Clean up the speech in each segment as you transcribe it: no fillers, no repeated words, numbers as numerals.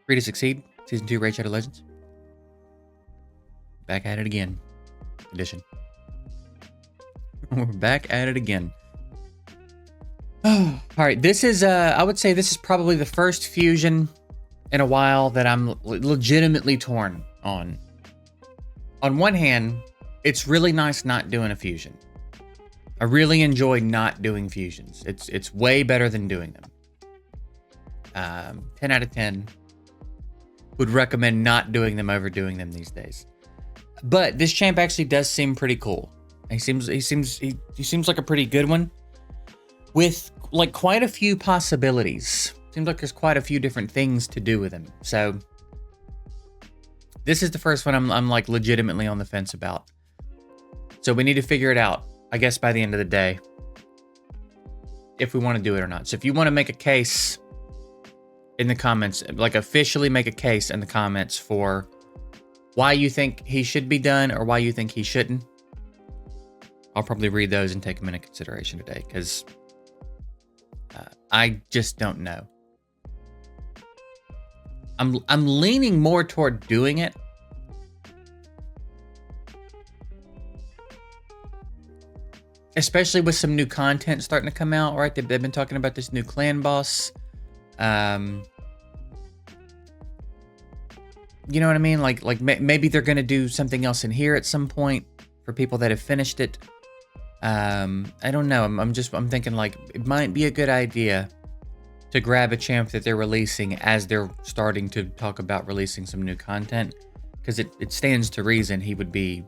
Free to Succeed, Season 2 Raid Shadow Legends. Back at it again. Edition. We're back at it again. Alright, this is, I would say this is probably the first fusion in a while that I'm legitimately torn on. On one hand, it's really nice not doing a fusion. I really enjoy not doing fusions. It's way better than doing them. 10 out of 10. Would recommend not doing them over doing them these days. But this champ actually does seem pretty cool. He seems like a pretty good one with like quite a few possibilities. Seems like there's quite a few different things to do with him. So this is the first one I'm like legitimately on the fence about. So we need to figure it out, I guess, by the end of the day, if we want to do it or not. So if you want to make a case in the comments, like officially make a case in the comments for why you think he should be done or why you think he shouldn't, I'll probably read those and take them into consideration today, because I just don't know. I'm leaning more toward doing it. Especially with some new content starting to come out, right? They've been talking about this new clan boss. You know what I mean? Like maybe they're gonna do something else in here at some point for people that have finished it. I don't know. I'm thinking like it might be a good idea to grab a champ that they're releasing as they're starting to talk about releasing some new content, because it stands to reason he would be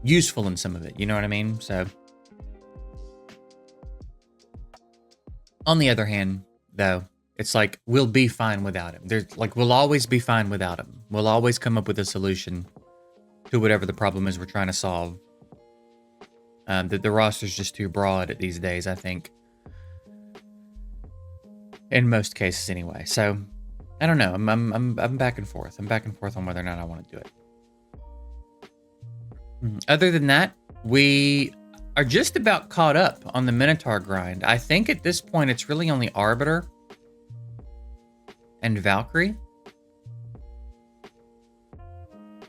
useful in some of it. You know what I mean? So on the other hand, though, it's like we'll be fine without him. There's like we'll always be fine without him. We'll always come up with a solution to whatever the problem is we're trying to solve. The roster's just too broad these days, I think. In most cases, anyway. So I don't know. I'm back and forth. I'm back and forth on whether or not I want to do it. Other than that, we are just about caught up on the Minotaur grind. I think at this point it's really only Arbiter and Valkyrie.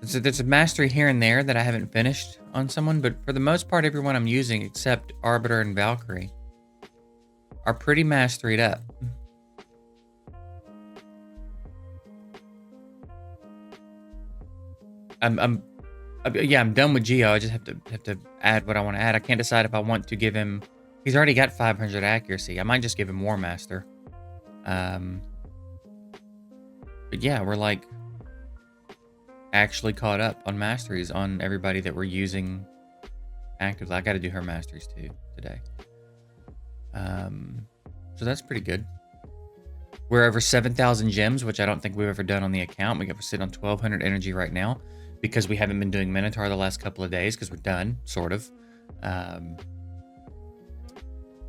There's a mastery here and there that I haven't finished on someone, but for the most part, everyone I'm using except Arbiter and Valkyrie are pretty masteried up. I'm done with Geo. I just have to add what I want to add. I can't decide if I want to give him. He's already got 500 accuracy. I might just give him War Master. But yeah, we're like actually caught up on masteries on everybody that we're using actively. I got to do her masteries too today. So that's pretty good. We're over 7,000 gems, which I don't think we've ever done on the account. We're sitting on 1,200 energy right now because we haven't been doing Minotaur the last couple of days because we're done, sort of.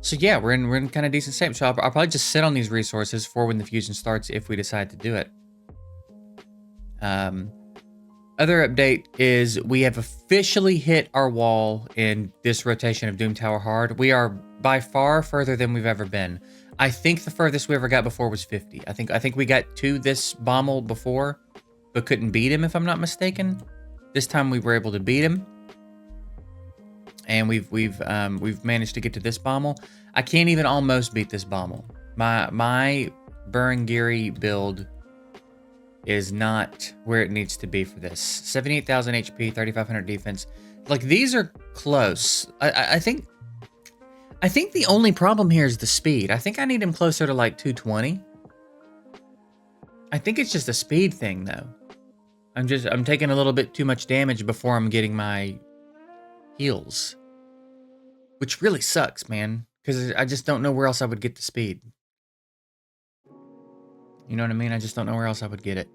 So yeah, we're in kind of decent shape. So I'll probably just sit on these resources for when the fusion starts if we decide to do it. Other update is we have officially hit our wall in this rotation of Doom Tower Hard. We are by far further than we've ever been. I think the furthest we ever got before was 50. I think we got to this Bommel before, but couldn't beat him if I'm not mistaken. This time we were able to beat him, and we've managed to get to this Bommel. I can't even almost beat this Bommel. My Burengiri build is not where it needs to be for this. 78,000 HP, 3,500 defense. Like, these are close. I think the only problem here is the speed. I think I need him closer to like 220. I think it's just a speed thing though. I'm taking a little bit too much damage before I'm getting my heals, which really sucks, man, because I just don't know where else I would get the speed. You know what I mean? I just don't know where else I would get it.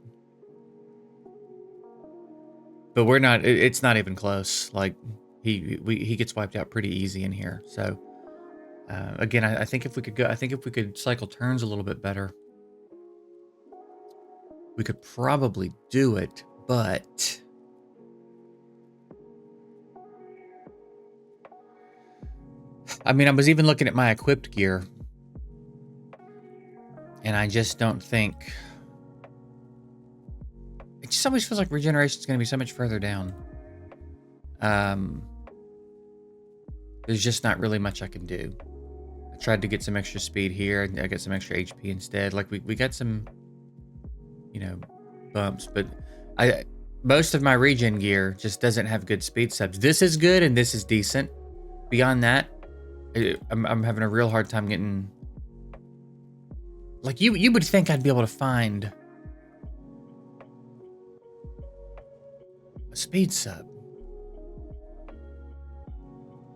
But we're not. It's not even close. Like he gets wiped out pretty easy in here. So again, I think if we could go, I think if we could cycle turns a little bit better, we could probably do it. But I mean, I was even looking at my equipped gear. And I just don't think... It just always feels like regeneration is going to be so much further down. There's just not really much I can do. I tried to get some extra speed here. I got some extra HP instead. Like, we got some, you know, bumps. But most of my regen gear just doesn't have good speed subs. This is good and this is decent. Beyond that, I'm having a real hard time getting... Like, you would think I'd be able to find a speed sub.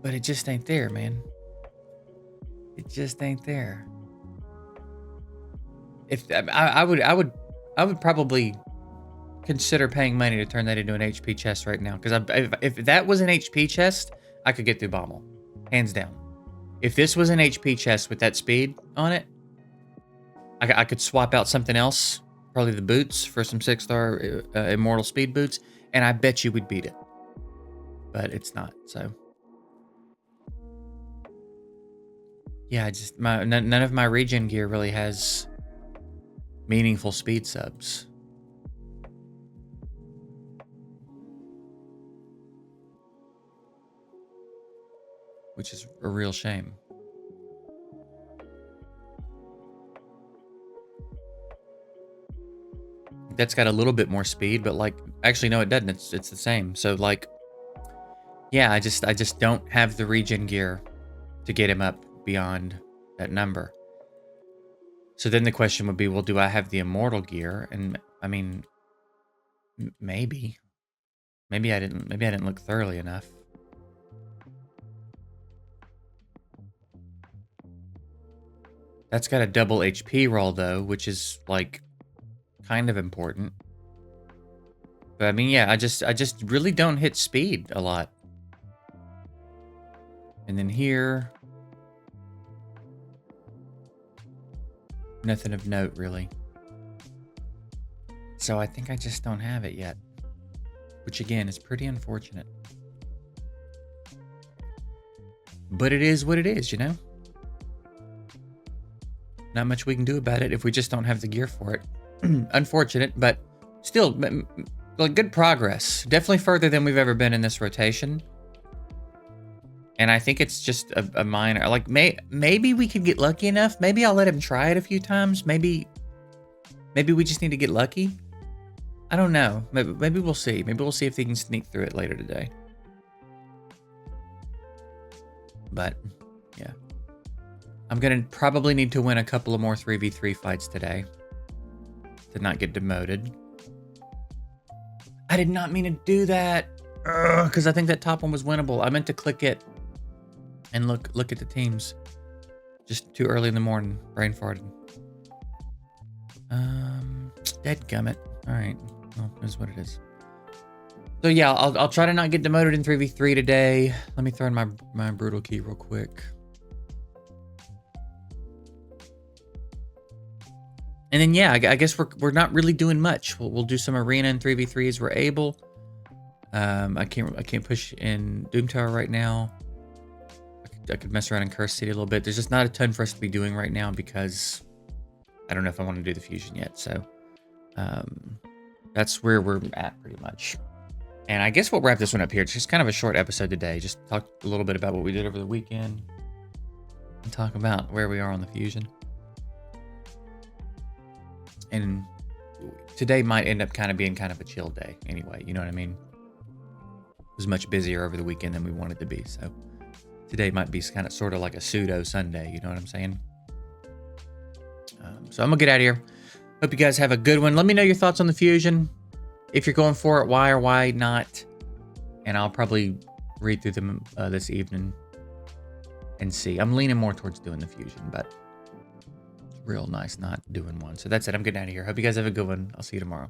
But it just ain't there, man. It just ain't there. If I would probably consider paying money to turn that into an HP chest right now. Because if that was an HP chest, I could get through Bommel. Hands down. If this was an HP chest with that speed on it, I could swap out something else. Probably the boots for some 6-star immortal speed boots. And I bet you we'd beat it. But it's not, so... Yeah, just none of my regen gear really has meaningful speed subs. Which is a real shame. That's got a little bit more speed, but like, actually no, it doesn't. It's the same. So like, yeah, I just don't have the regen gear to get him up beyond that number. So then the question would be, well, do I have the immortal gear? And I mean, maybe I didn't look thoroughly enough. That's got a double HP roll though, which is like kind of important. But I mean, yeah, I just really don't hit speed a lot. And then here, nothing of note, really. So I think I just don't have it yet. Which, again, is pretty unfortunate. But it is what it is, you know? Not much we can do about it if we just don't have the gear for it. Unfortunate, but still, like, good progress. Definitely further than we've ever been in this rotation. And I think it's just a minor... Like, maybe we could get lucky enough. Maybe I'll let him try it a few times. Maybe we just need to get lucky. I don't know. Maybe we'll see. Maybe we'll see if he can sneak through it later today. But, yeah. I'm going to probably need to win a couple of more 3v3 fights today to not get demoted. I did not mean to do that. Because I think that top one was winnable. I meant to click it and look at the teams. Just too early in the morning. Brain farted. Dadgummit. Alright. Well, that's what it is. So yeah, I'll try to not get demoted in 3v3 today. Let me throw in my brutal key real quick. And then yeah, I guess we're not really doing much. We'll do some arena and 3v3 as we're able. I can't push in Doom Tower right now. I could mess around in Curse City a little bit. There's just not a ton for us to be doing right now because I don't know if I want to do the fusion yet. So that's where we're at pretty much. And I guess we'll wrap this one up here. It's just kind of a short episode today. Just talk a little bit about what we did over the weekend and talk about where we are on the fusion. And today might end up kind of being kind of a chill day anyway. You know what I mean? It was much busier over the weekend than we wanted to be. So today might be kind of sort of like a pseudo Sunday. You know what I'm saying? So I'm going to get out of here. Hope you guys have a good one. Let me know your thoughts on the fusion. If you're going for it, why or why not? And I'll probably read through them this evening and see. I'm leaning more towards doing the fusion, but it's real nice not doing one. So that's it. I'm getting out of here. Hope you guys have a good one. I'll see you tomorrow.